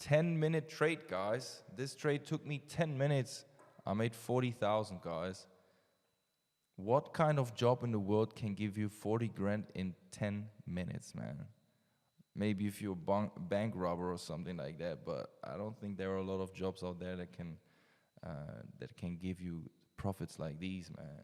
10-minute trade, guys. This trade took me 10 minutes. I made 40,000, guys. What kind of job in the world can give you 40 grand in 10 minutes, man? Maybe if you're a bank robber or something like that, but I don't think there are a lot of jobs out there that can give you profits like these, man.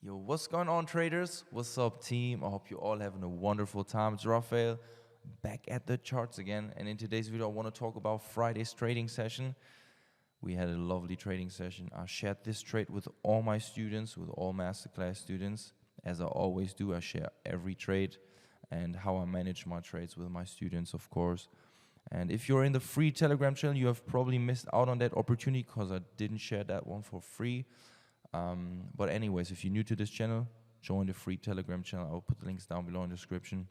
Yo, what's going on, traders? What's up, team? I hope you're all having a wonderful time. It's Raphael, back at the charts again. And in today's video, I want to talk about Friday's trading session. We had a lovely trading session. I shared this trade with all my students, with all masterclass students. As I always do, I share every trade and how I manage my trades with my students, of course. And if you're in the free Telegram channel, you have probably missed out on that opportunity because I didn't share that one for free. But anyways, if you're new to this channel, join the free Telegram channel. I'll put the links down below in the description.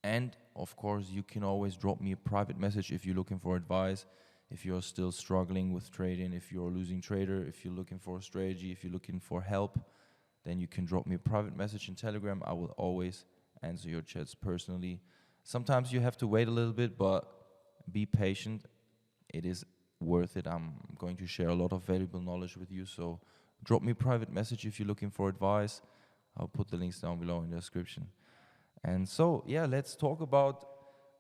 And of course, you can always drop me a private message if you're looking for advice, if you're still struggling with trading, if you're a losing trader, if you're looking for a strategy, if you're looking for help, then you can drop me a private message in Telegram. I will always answer your chats personally. Sometimes you have to wait a little bit, but be patient. It is worth it. I'm going to share a lot of valuable knowledge with you, so drop me a private message if you're looking for advice. I'll put the links down below in the description. And so, yeah, let's talk about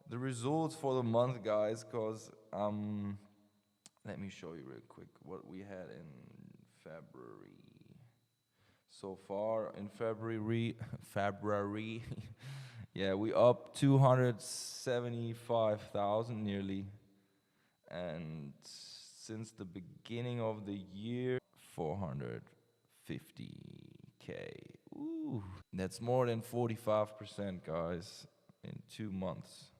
the results for the month, guys, because let me show you real quick what we had in February. So far in February, yeah, we up 275,000 nearly. And since the beginning of the year, 450K. Ooh, that's more than 45%, guys, in 2 months.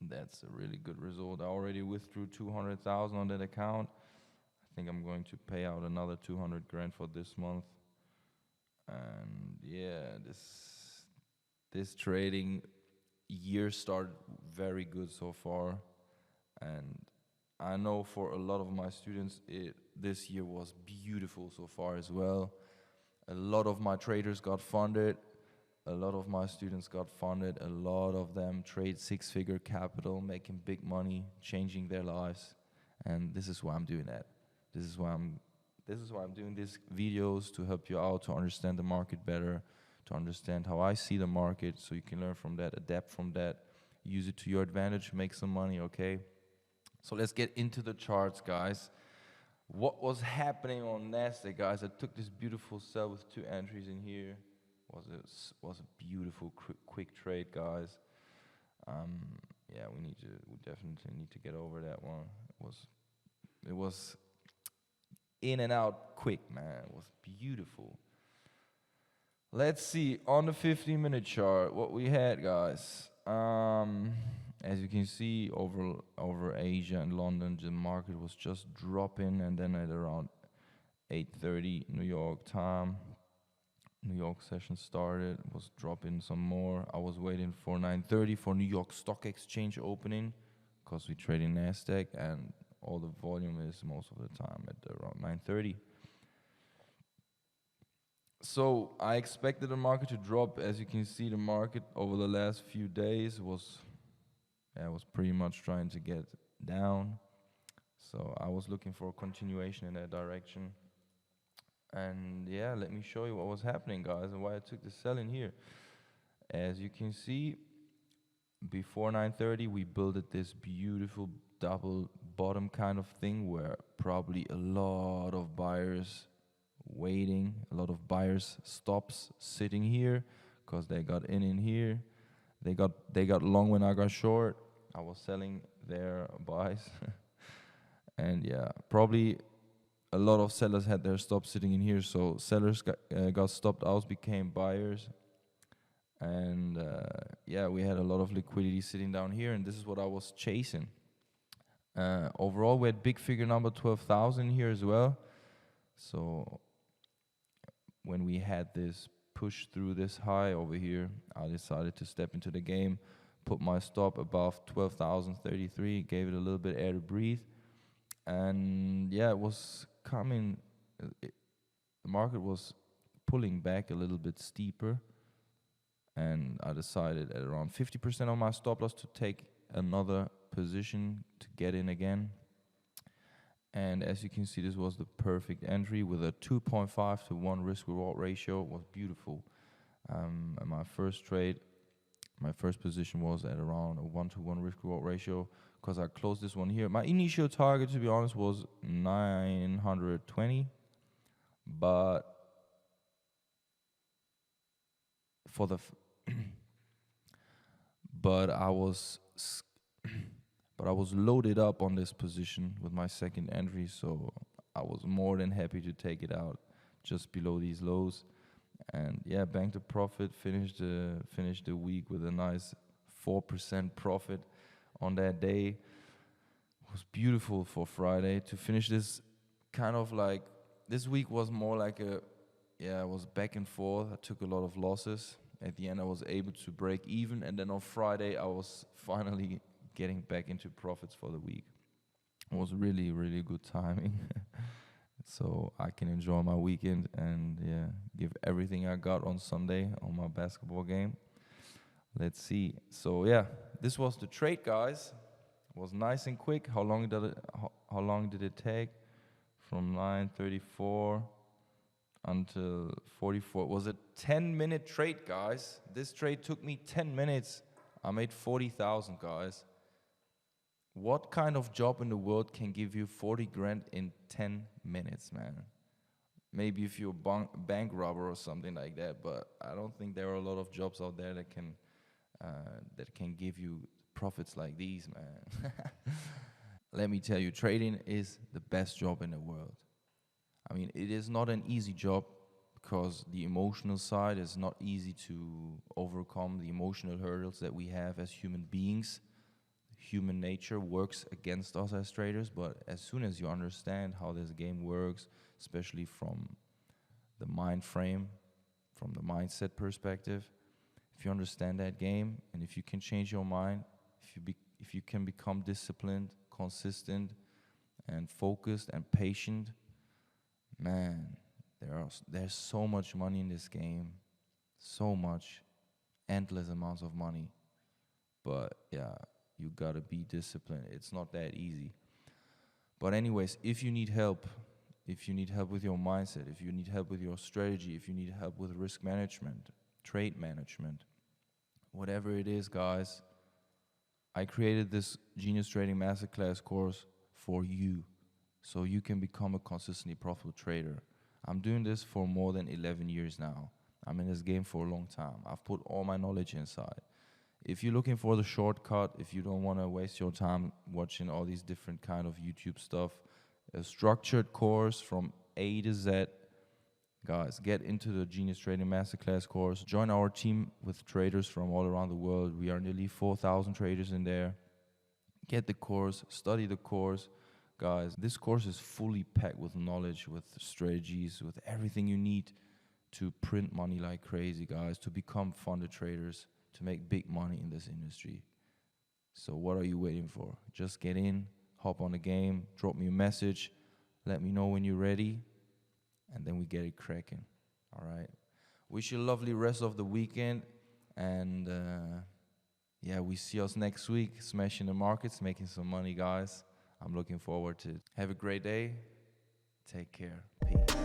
That's a really good result. I already withdrew 200,000 on that account. I think I'm going to pay out another 200 grand for this month. And yeah, this trading year started very good so far. And I know for a lot of my students, this year was beautiful so far as well. A lot of my traders got funded. A lot of my students got funded. A lot of them trade six-figure capital, making big money, changing their lives. And this is why I'm doing that. This is why I'm doing these videos, to help you out to understand the market better, to understand how I see the market, so you can learn from that, adapt from that, use it to your advantage, make some money, okay? So let's get into the charts, guys. What was happening on Nasdaq, guys? I took this beautiful sell with 2 entries in here. Was a beautiful quick trade, guys. Yeah, we definitely need to get over that one. It was in and out quick, man. It was beautiful. Let's see on the 15-minute chart what we had, guys. As you can see, over Asia and London, the market was just dropping, and then at around 8:30 New York time, New York session started, was dropping some more. I was waiting for 9:30 for New York Stock Exchange opening, because we trade in Nasdaq, and all the volume is most of the time at around 9:30. So I expected the market to drop. As you can see, the market over the last few days was pretty much trying to get down. So I was looking for a continuation in that direction. And yeah, let me show you what was happening, guys, and why I took the sell in here. As you can see, before 9:30, we built this beautiful double bottom kind of thing, where probably a lot of buyers waiting, a lot of buyers stops sitting here because they got in here. They got long when I got short. I was selling their buys. And yeah, probably a lot of sellers had their stops sitting in here, so sellers got stopped out, became buyers. And yeah, we had a lot of liquidity sitting down here, and this is what I was chasing. Overall, we had big figure number 12,000 here as well. So when we had this push through this high over here, I decided to step into the game, put my stop above 12,033, gave it a little bit air to breathe. And yeah, it was coming, the market was pulling back a little bit steeper. And I decided at around 50% of my stop loss to take another position to get in again. And as you can see, this was the perfect entry with a 2.5 to 1 risk reward ratio. It was beautiful. And my first trade, my first position was at around a 1 to 1 risk reward ratio, because I closed this one here. My initial target, to be honest, was 920, but for the but I was loaded up on this position with my second entry, so I was more than happy to take it out just below these lows. And yeah, banked a profit, finished the week with a nice 4% profit on that day. It was beautiful for Friday to finish this. Kind of like, this week was more like I was back and forth. I took a lot of losses. At the end, I was able to break even, and then on Friday, I was finally getting back into profits for the week. It was really, really good timing. So I can enjoy my weekend and give everything I got on Sunday on my basketball game. Let's see. So yeah, this was the trade, guys. It was nice and quick. How long did it take? From 9:34 until 44. It was a 10-minute trade, guys. This trade took me 10 minutes. I made 40,000, guys. What kind of job in the world can give you 40 grand in 10 minutes, man? Maybe if you're a bank robber or something like that, but I don't think there are a lot of jobs out there that can give you profits like these, man. Let me tell you, trading is the best job in the world. I mean, it is not an easy job, because the emotional side is not easy to overcome, the emotional hurdles that we have as human beings. Human nature works against us as traders, but as soon as you understand how this game works, especially from the mind frame, from the mindset perspective, if you understand that game, and if you can change your mind, if you can become disciplined, consistent, and focused and patient, man, there's so much money in this game, so much, endless amounts of money. But yeah, you gotta be disciplined. It's not that easy. But anyways, if you need help with your mindset, if you need help with your strategy, if you need help with risk management, trade management, whatever it is, guys, I created this Genius Trading Masterclass course for you, so you can become a consistently profitable trader. I'm doing this for more than 11 years now. I'm in this game for a long time. I've put all my knowledge inside. If you're looking for the shortcut, if you don't want to waste your time watching all these different kind of YouTube stuff, a structured course from A to Z, guys, get into the Genius Trading Masterclass course. Join our team with traders from all around the world. We are nearly 4,000 traders in there. Get the course, study the course. Guys, this course is fully packed with knowledge, with strategies, with everything you need to print money like crazy, guys, to become funded traders, to make big money in this industry. So what are you waiting for? Just get in, hop on the game, drop me a message, let me know when you're ready, and then we get it cracking. All right. Wish you a lovely rest of the weekend, and we see us next week, smashing the markets, making some money, guys. I'm looking forward to it. Have a great day. Take care. Peace.